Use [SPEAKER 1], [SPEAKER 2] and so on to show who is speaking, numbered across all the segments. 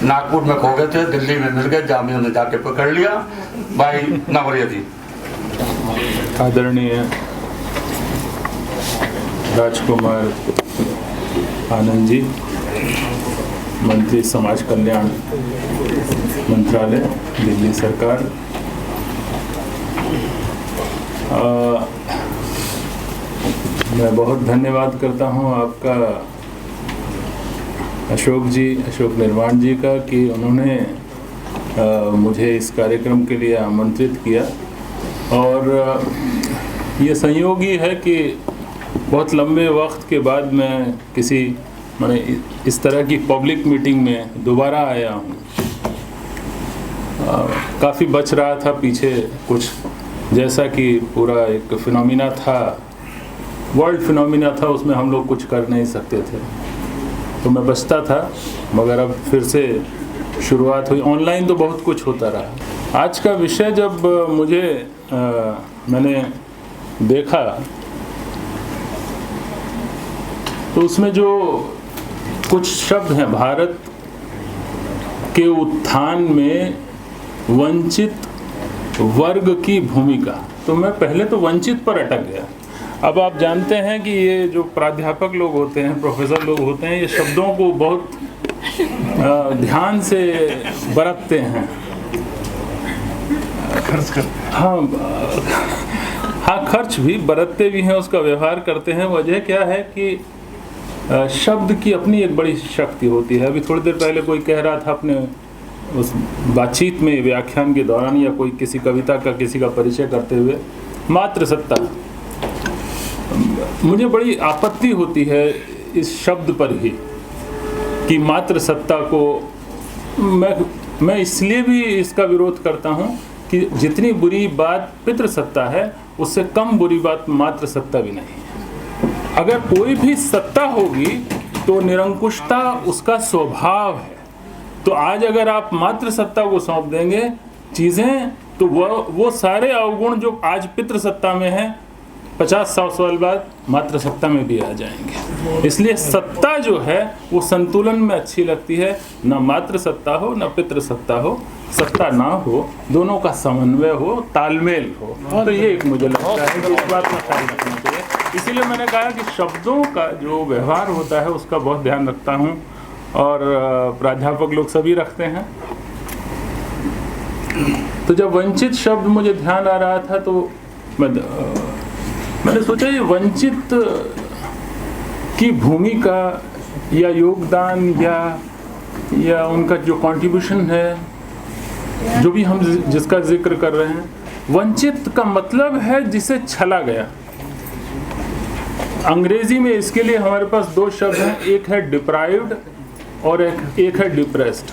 [SPEAKER 1] नागपुर में खो गए थे, दिल्ली में मिल गए, जामिया ने जाके पकड़ लिया। भाई नवरिया जी।
[SPEAKER 2] आदरणीय राजकुमार आनंद जी, मंत्री समाज कल्याण मंत्रालय, दिल्ली सरकार, मैं बहुत धन्यवाद करता हूं आपका अशोक निर्माण जी का कि उन्होंने मुझे इस कार्यक्रम के लिए आमंत्रित किया। और ये संयोग ही है कि बहुत लंबे वक्त के बाद मैं मैंने इस तरह की पब्लिक मीटिंग में दोबारा आया हूँ। काफ़ी बच रहा था पीछे कुछ, जैसा कि पूरा एक फिनोमिना था, वर्ल्ड फिनोमिना था, उसमें हम लोग कुछ कर नहीं सकते थे, तो मैं बचता था। मगर अब फिर से शुरुआत हुई, ऑनलाइन तो बहुत कुछ होता रहा। आज का विषय जब मैंने देखा तो उसमें जो कुछ शब्द हैं, भारत के उत्थान में वंचित वर्ग की भूमिका, तो मैं पहले तो वंचित पर अटक गया। अब आप जानते हैं कि ये जो प्राध्यापक लोग होते हैं, प्रोफेसर लोग होते हैं, ये शब्दों को बहुत ध्यान से बरतते हैं, खर्च करते हैं। हाँ, खर्च भी बरतते भी हैं, उसका व्यवहार करते हैं। वजह क्या है कि शब्द की अपनी एक बड़ी शक्ति होती है। अभी थोड़ी देर पहले कोई कह रहा था अपने उस बातचीत में, व्याख्यान के दौरान, या कोई किसी कविता का किसी का परिचय करते हुए, मातृसत्ता। मुझे बड़ी आपत्ति होती है इस शब्द पर ही कि मातृसत्ता को मैं इसलिए भी इसका विरोध करता हूँ कि जितनी बुरी बात पितृसत्ता है, उससे कम बुरी बात मातृसत्ता भी नहीं है। अगर कोई भी सत्ता होगी तो निरंकुशता उसका स्वभाव है। तो आज अगर आप मातृसत्ता को सौंप देंगे चीज़ें, तो वो सारे अवगुण जो आज पितृसत्ता में हैं, 50-100 साल बाद मातृसत्ता में भी आ जाएंगे। इसलिए सत्ता जो है वो संतुलन में अच्छी लगती है, न मातृसत्ता हो न पितृसत्ता हो, सत्ता ना हो, दोनों का समन्वय हो, तालमेल हो। तो ये एक मुझे लगता है कि इस बात का ख्याल रखना चाहिए। इसीलिए मैंने कहा कि शब्दों का जो व्यवहार होता है उसका बहुत ध्यान रखता हूँ, और प्राध्यापक लोग सभी रखते हैं। तो जब वंचित शब्द मुझे ध्यान आ रहा था तो मैंने सोचा ये वंचित की भूमिका या योगदान या उनका जो कंट्रीब्यूशन है, जो भी हम जिसका जिक्र कर रहे हैं, वंचित का मतलब है जिसे छला गया। अंग्रेजी में इसके लिए हमारे पास दो शब्द हैं, एक है डिप्राइव्ड और एक है डिप्रेस्ड।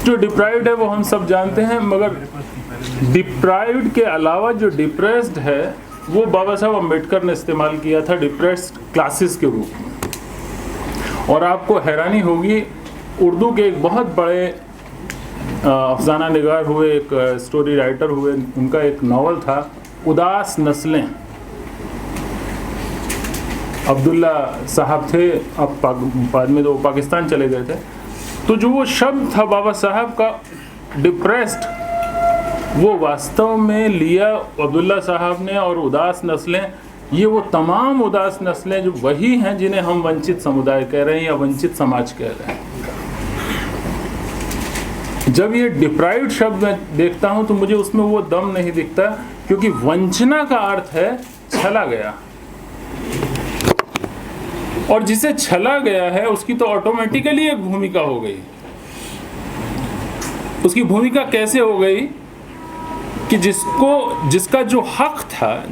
[SPEAKER 2] जो डिप्राइव्ड है वो हम सब जानते हैं, मगर डिप्राइव्ड के अलावा जो डिप्रेस्ड है वो बाबा साहब अम्बेडकर ने इस्तेमाल किया था डिप्रेस्ड क्लासेस के रूप में। और आपको हैरानी होगी, उर्दू के एक बहुत बड़े अफसाना निगार हुए, एक स्टोरी राइटर हुए, उनका एक नावल था उदास नस्लें। अब्दुल्ला साहब थे, अब बाद में तो पाकिस्तान चले गए थे। तो जो वो शब्द था बाबा साहब का डिप्रेस्ड, वो वास्तव में लिया अब्दुल्ला साहब ने। और उदास नस्लें, ये वो तमाम उदास नस्लें जो वही हैं जिन्हें हम वंचित समुदाय कह रहे हैं या वंचित समाज कह रहे हैं। जब ये डिप्राइव्ड शब्द मैं देखता हूं तो मुझे उसमें वो दम नहीं दिखता, क्योंकि वंचना का अर्थ है छला गया, और जिसे छला गया है उसकी तो ऑटोमेटिकली एक भूमिका हो गई। उसकी भूमिका कैसे हो गई कि जिसका जो हक था,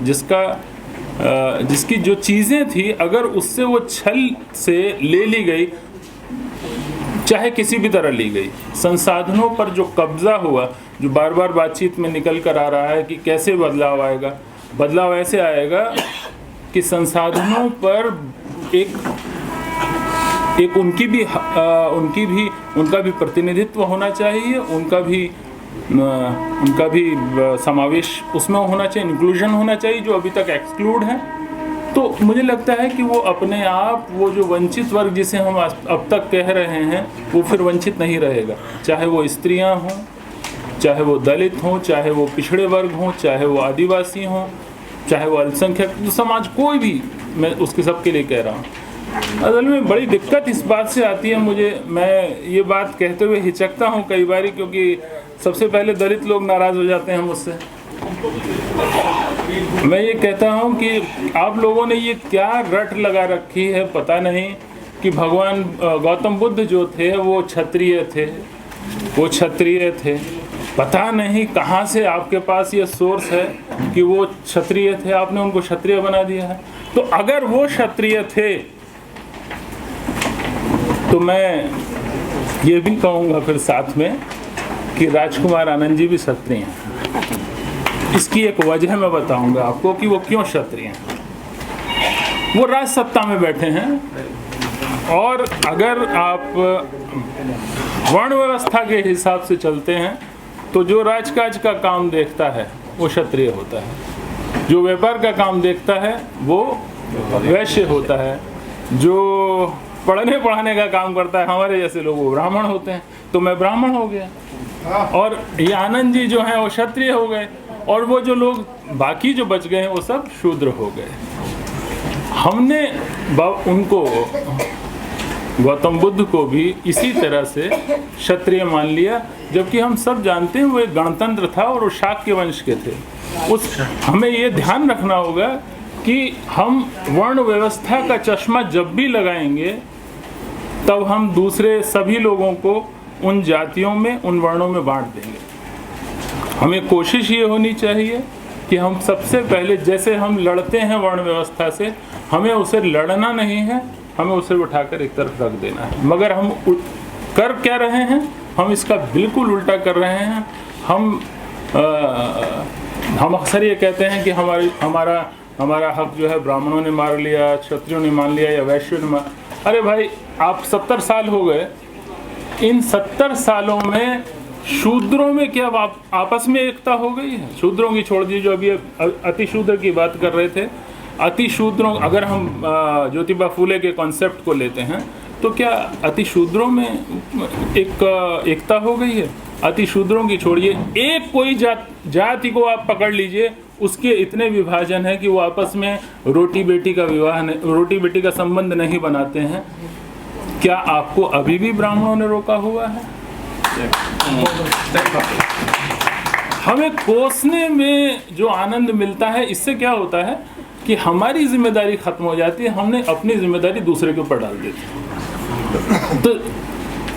[SPEAKER 2] जिसकी जो चीज़ें थी, अगर उससे वो छल से ले ली गई, चाहे किसी भी तरह ली गई, संसाधनों पर जो कब्जा हुआ, जो बार बार बातचीत में निकल कर आ रहा है कि कैसे बदलाव आएगा। बदलाव ऐसे आएगा कि संसाधनों पर एक उनका भी प्रतिनिधित्व होना चाहिए, उनका भी समावेश उसमें होना चाहिए, इंक्लूजन होना चाहिए, जो अभी तक एक्सक्लूड है। तो मुझे लगता है कि वो अपने आप, वो जो वंचित वर्ग जिसे हम अब तक कह रहे हैं, वो फिर वंचित नहीं रहेगा। चाहे वो स्त्रियां हों, चाहे वो दलित हों, चाहे वो पिछड़े वर्ग हों, चाहे वो आदिवासी हों, चाहे वो अल्पसंख्यक समाज, कोई भी, मैं उसके सबके लिए कह रहा हूँ। असल में बड़ी दिक्कत इस बात से आती है मुझे, मैं ये बात कहते हुए हिचकता हूँ कई बार, क्योंकि सबसे पहले दलित लोग नाराज़ हो जाते हैं मुझसे। मैं ये कहता हूँ कि आप लोगों ने ये क्या रट लगा रखी है, पता नहीं, कि भगवान गौतम बुद्ध जो थे वो क्षत्रिय थे, वो क्षत्रिय थे। पता नहीं कहाँ से आपके पास ये सोर्स है कि वो क्षत्रिय थे, आपने उनको क्षत्रिय बना दिया है। तो अगर वो क्षत्रिय थे तो मैं ये भी कहूँगा फिर साथ में कि राजकुमार आनंद जी भी क्षत्रिय हैं। इसकी एक वजह मैं बताऊंगा आपको कि वो क्यों क्षत्रिय हैं। वो राज सत्ता में बैठे हैं, और अगर आप वर्ण व्यवस्था के हिसाब से चलते हैं तो जो राजकाज का काम देखता है वो क्षत्रिय होता है, जो व्यापार का काम देखता है वो वैश्य होता है, जो पढ़ने पढ़ाने का काम करता है हमारे जैसे लोग वो ब्राह्मण होते हैं। तो मैं ब्राह्मण हो गया, और ये आनंद जी जो हैं वो क्षत्रिय हो गए, और वो जो लोग बाकी जो बच गए हैं वो सब शूद्र हो गए। हमने उनको, गौतम बुद्ध को भी इसी तरह से क्षत्रिय मान लिया, जबकि हम सब जानते हैं वो एक गणतंत्र था और वो शाक्य वंश के थे। हमें ये ध्यान रखना होगा कि हम वर्ण व्यवस्था का चश्मा जब भी लगाएंगे तब हम दूसरे सभी लोगों को उन जातियों में, उन वर्णों में बांट देंगे। हमें कोशिश ये होनी चाहिए कि हम सबसे पहले, जैसे हम लड़ते हैं वर्ण व्यवस्था से, हमें उसे लड़ना नहीं है, हमें उसे उठाकर एक तरफ रख देना है। मगर हम कर क्या रहे हैं, हम इसका बिल्कुल उल्टा कर रहे हैं। हम अक्सर ये कहते हैं कि हमारा हक जो है ब्राह्मणों ने मार लिया, क्षत्रियों ने मान लिया, या वैश्यों ने मार। अरे भाई, आप 70 साल हो गए, इन 70 सालों में शूद्रों में क्या आपस में एकता हो गई है? शूद्रों की छोड़ दी, जो अभी अति शूद्र की बात कर रहे थे, अति शूद्रों, अगर हम ज्योतिबा फूले के कॉन्सेप्ट को लेते हैं तो क्या अति शूद्रों में एकता हो गई है? अति शूद्रों की छोड़िए, एक कोई जाति को आप पकड़ लीजिए, उसके इतने विभाजन है कि वो आपस में रोटी बेटी का संबंध नहीं बनाते हैं। क्या आपको अभी भी ब्राह्मणों ने रोका हुआ है? हमें कोसने में जो आनंद मिलता है, इससे क्या होता है कि हमारी जिम्मेदारी खत्म हो जाती है, हमने अपनी जिम्मेदारी दूसरे के ऊपर डाल दी। तो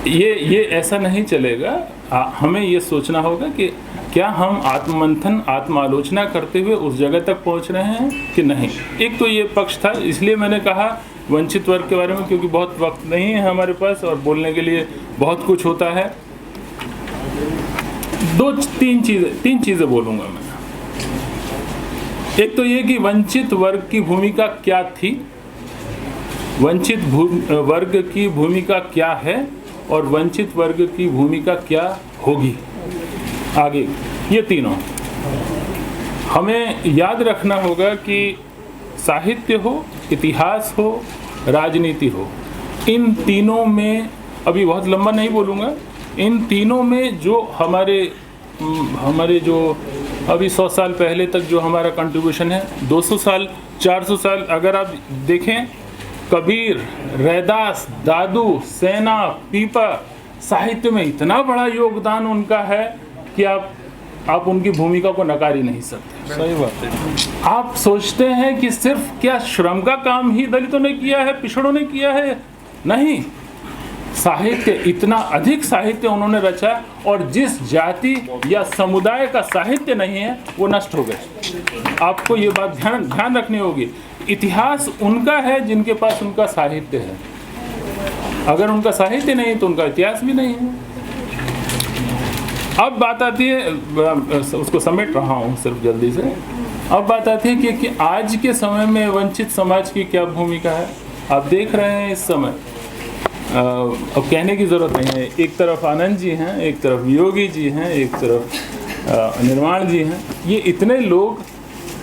[SPEAKER 2] ये ऐसा नहीं चलेगा। हमें ये सोचना होगा कि क्या हम आत्ममंथन, आत्मालोचना करते हुए उस जगह तक पहुंच रहे हैं कि नहीं। एक तो ये पक्ष था, इसलिए मैंने कहा वंचित वर्ग के बारे में, क्योंकि बहुत वक्त नहीं है हमारे पास और बोलने के लिए बहुत कुछ होता है। तीन चीज़ें बोलूँगा मैं। एक तो ये कि वंचित वर्ग की भूमिका क्या थी, वंचित वर्ग की भूमिका क्या है, और वंचित वर्ग की भूमिका क्या होगी आगे। ये तीनों हमें याद रखना होगा कि साहित्य हो, इतिहास हो, राजनीति हो, इन तीनों में, अभी बहुत लंबा नहीं बोलूँगा, इन तीनों में जो हमारे जो अभी 100 साल पहले तक जो हमारा कंट्रीब्यूशन है, 200 साल 400 साल अगर आप देखें, कबीर, रैदास, दादू, सेना, पीपा, साहित्य में इतना बड़ा योगदान उनका है कि आप उनकी भूमिका को नकार ही नहीं सकते।
[SPEAKER 3] सही बात है।
[SPEAKER 2] आप सोचते हैं कि सिर्फ क्या श्रम का काम ही दलितों ने किया है, पिछड़ों ने किया है? नहीं, साहित्य, इतना अधिक साहित्य उन्होंने रचा, और जिस जाति या समुदाय का साहित्य नहीं है वो नष्ट हो गए। आपको ये बात ध्यान रखनी होगी। इतिहास उनका है जिनके पास उनका साहित्य है। अगर उनका साहित्य नहीं तो उनका इतिहास भी नहीं है। अब बात आती है, उसको समेट रहा हूँ सिर्फ जल्दी से। अब बात आती है कि आज के समय में वंचित समाज की क्या भूमिका है। आप देख रहे हैं इस समय, अब कहने की ज़रूरत नहीं है, एक तरफ आनंद जी हैं, एक तरफ योगी जी हैं, एक तरफ निर्वाण जी हैं। ये इतने लोग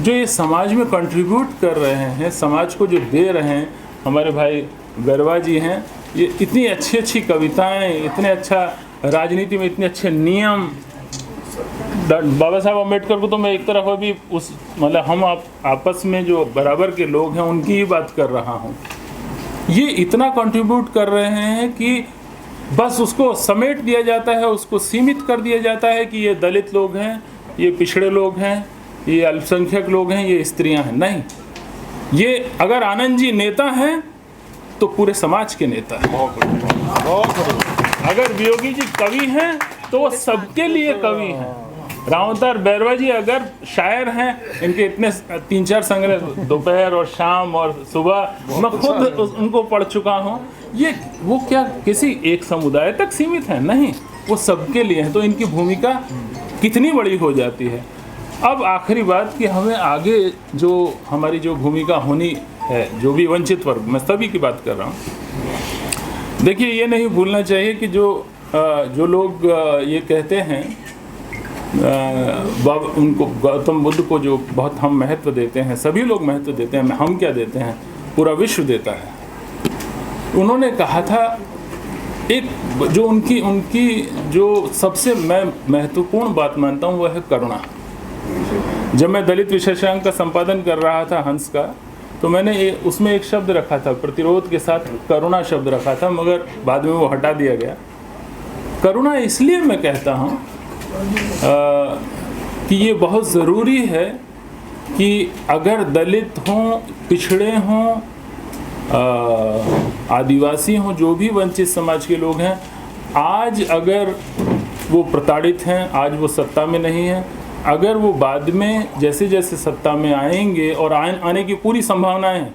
[SPEAKER 2] जो ये समाज में कंट्रीब्यूट कर रहे हैं, समाज को जो दे रहे हैं, हमारे भाई गरवा जी हैं, ये इतनी अच्छी अच्छी कविताएं, इतने अच्छा राजनीति में इतने अच्छे नियम। बाबा साहब अम्बेडकर को तो मैं एक तरफ अभी उस मतलब हम आपस में जो बराबर के लोग हैं उनकी ही बात कर रहा हूँ। ये इतना कंट्रीब्यूट कर रहे हैं कि बस उसको समेट दिया जाता है, उसको सीमित कर दिया जाता है कि ये दलित लोग हैं, ये पिछड़े लोग हैं, ये अल्पसंख्यक लोग हैं, ये स्त्रियां हैं। नहीं, ये अगर आनंद जी नेता हैं तो पूरे समाज के नेता हैं। अगर वियोगी जी कवि हैं तो वो सबके लिए कवि हैं। रामअवतार बैरवा जी अगर शायर हैं, इनके इतने 3-4 संग्रह दोपहर और शाम और सुबह मैं खुद उनको पढ़ चुका हूँ। ये वो क्या किसी एक समुदाय तक सीमित है? नहीं, वो सबके लिए है। तो इनकी भूमिका कितनी बड़ी हो जाती है। अब आखिरी बात कि हमें आगे जो हमारी जो भूमिका होनी है, जो भी वंचित वर्ग, मैं सभी की बात कर रहा हूँ। देखिए, ये नहीं भूलना चाहिए कि जो लोग ये कहते हैं, उनको गौतम बुद्ध को जो बहुत हम महत्व देते हैं, सभी लोग महत्व देते हैं, हम क्या देते हैं, पूरा विश्व देता है। उन्होंने कहा था एक जो उनकी जो सबसे मैं महत्वपूर्ण बात मानता हूँ वह है करुणा। जब मैं दलित विशेषांक का संपादन कर रहा था हंस का, तो मैंने उसमें एक शब्द रखा था, प्रतिरोध के साथ करुणा शब्द रखा था, मगर बाद में वो हटा दिया गया। करुणा इसलिए मैं कहता हूँ कि ये बहुत ज़रूरी है कि अगर दलित हों, पिछड़े हों, आदिवासी हों, जो भी वंचित समाज के लोग हैं, आज अगर वो प्रताड़ित हैं, आज वो सत्ता में नहीं हैं, अगर वो बाद में जैसे जैसे सत्ता में आएंगे और आने की पूरी संभावनाएं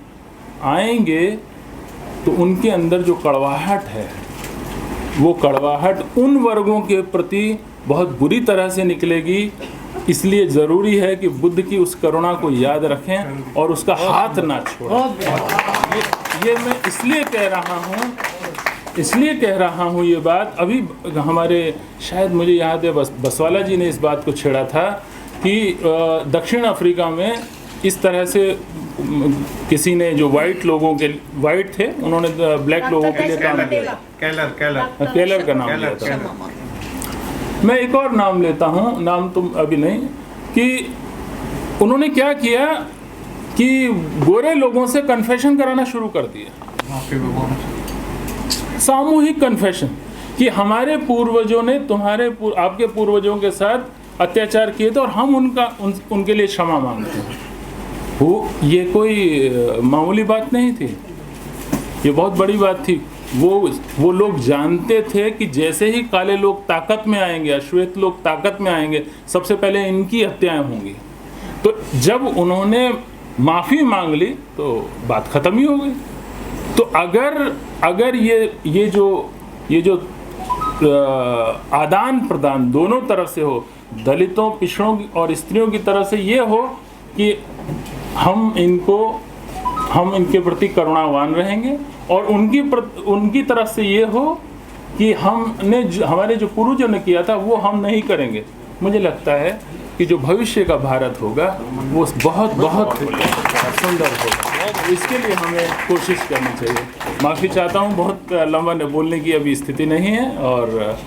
[SPEAKER 2] आएंगे, तो उनके अंदर जो कड़वाहट है, वो कड़वाहट उन वर्गों के प्रति बहुत बुरी तरह से निकलेगी। इसलिए ज़रूरी है कि बुद्ध की उस करुणा को याद रखें और उसका हाथ ना छोड़ें। ये मैं इसलिए कह रहा हूँ ये बात। अभी हमारे शायद मुझे याद है बसवाला जी ने इस बात को छेड़ा था कि दक्षिण अफ्रीका में इस तरह से किसी ने जो वाइट थे, उन्होंने ब्लैक लोगों के लिए काम किया। केलर का नाम लिया था। मैं एक और नाम लेता हूँ, नाम तो अभी नहीं, कि उन्होंने क्या किया कि गोरे लोगों से कन्फेशन कराना शुरू कर दिया, सामूहिक कन्फेशन, कि हमारे पूर्वजों ने आपके पूर्वजों के साथ अत्याचार किए थे और हम उनके लिए क्षमा मांगते हैं। ये कोई मामूली बात नहीं थी, ये बहुत बड़ी बात थी। वो लोग जानते थे कि जैसे ही काले लोग ताकत में आएंगे, अश्वेत लोग ताकत में आएंगे, सबसे पहले इनकी हत्याएं होंगी। तो जब उन्होंने माफ़ी मांग ली तो बात ख़त्म ही हो गई। तो अगर ये जो आदान प्रदान दोनों तरफ से हो, दलितों, पिछड़ों और स्त्रियों की तरफ से ये हो कि हम इनके प्रति करुणावान रहेंगे, और उनकी तरफ से ये हो कि हमारे जो पूर्वजों ने किया था वो हम नहीं करेंगे। मुझे लगता है कि जो भविष्य का भारत होगा वो बहुत बहुत सुंदर होगा। इसके लिए हमें कोशिश करनी चाहिए। माफ़ी चाहता हूँ, बहुत लंबा बोलने की अभी स्थिति नहीं है, और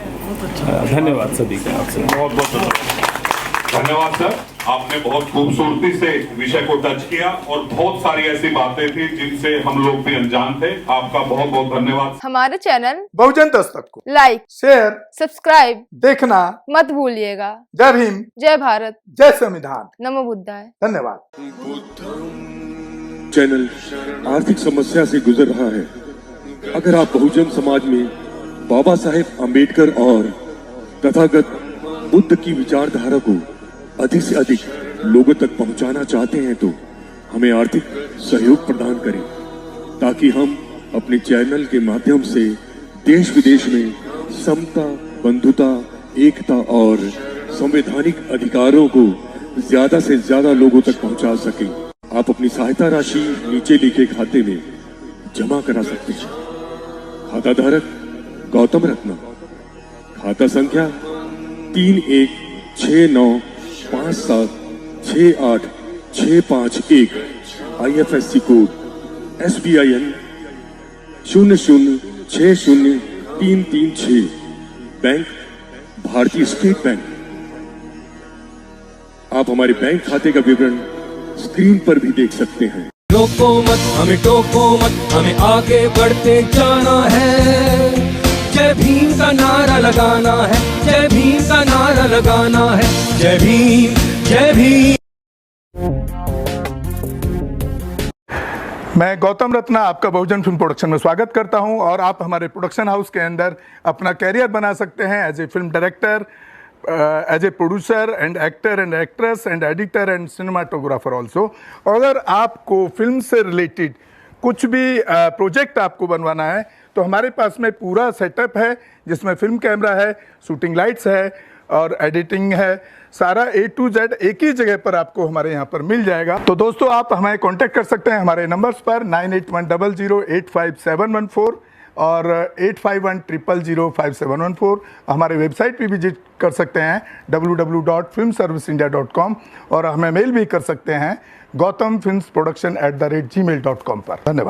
[SPEAKER 2] धन्यवाद सभी का। आपसे बहुत बहुत
[SPEAKER 3] धन्यवाद सर। आपने बहुत खूबसूरती से विषय को टच किया और बहुत सारी ऐसी बातें थी जिनसे हम लोग भी अनजान थे। आपका बहुत बहुत धन्यवाद।
[SPEAKER 4] हमारे चैनल
[SPEAKER 5] बहुजन दस्तक को लाइक, शेयर,
[SPEAKER 4] सब्सक्राइब
[SPEAKER 5] देखना
[SPEAKER 4] मत भूलिएगा।
[SPEAKER 5] जय भीम,
[SPEAKER 4] जय भारत,
[SPEAKER 5] जय संविधान,
[SPEAKER 4] नमो बुद्धाय।
[SPEAKER 5] धन्यवाद।
[SPEAKER 6] चैनल आर्थिक समस्या से गुजर रहा है। अगर आप बहुजन समाज में बाबा साहेब अम्बेडकर और तथागत बुद्ध की विचारधारा को अधिक से अधिक लोगों तक पहुंचाना चाहते हैं तो हमें आर्थिक सहयोग प्रदान करें, ताकि हम अपने चैनल के माध्यम से देश विदेश में समता, बंधुता, एकता और संवैधानिक अधिकारों को ज्यादा से ज्यादा लोगों तक पहुंचा सकें। आप अपनी सहायता राशि नीचे लिखे खाते में जमा करा सकते हैं। खाता धारक गौतम रत्ना, खाता संख्या 31695768 651 IFSC कोड SBIN 0060336 बैंक भारतीय स्टेट बैंक। आप हमारे बैंक खाते का विवरण स्क्रीन पर भी देख सकते हैं।
[SPEAKER 7] रोको मत हमें, टोको मत हमें, आगे बढ़ते जाना है। जय भीम का नारा लगाना है, जय भीम का नारा लगाना है। जय भीम, जय भीम।
[SPEAKER 5] मैं गौतम रत्ना आपका बहुजन फिल्म प्रोडक्शन में स्वागत करता हूं और आप हमारे प्रोडक्शन हाउस के अंदर अपना कैरियर बना सकते हैं as a film director, as a producer and actor and actress and editor and cinematographer also. अगर आपको फिल्म से रिलेटेड कुछ भी प्रोजेक्ट आपको बनवाना है तो हमारे पास में पूरा सेटअप है, जिसमें फिल्म कैमरा है, शूटिंग लाइट्स है और एडिटिंग है। सारा A to Z एक ही जगह पर आपको हमारे यहाँ पर मिल जाएगा। तो दोस्तों आप हमें कांटेक्ट कर सकते हैं हमारे नंबर्स पर 9810085714 और 8510005714। हमारे वेबसाइट पे विजिट कर सकते हैं www.filmserviceindia.com और हमें मेल भी कर सकते हैं gautamfilmsproduction@gmail.com पर। धन्यवाद।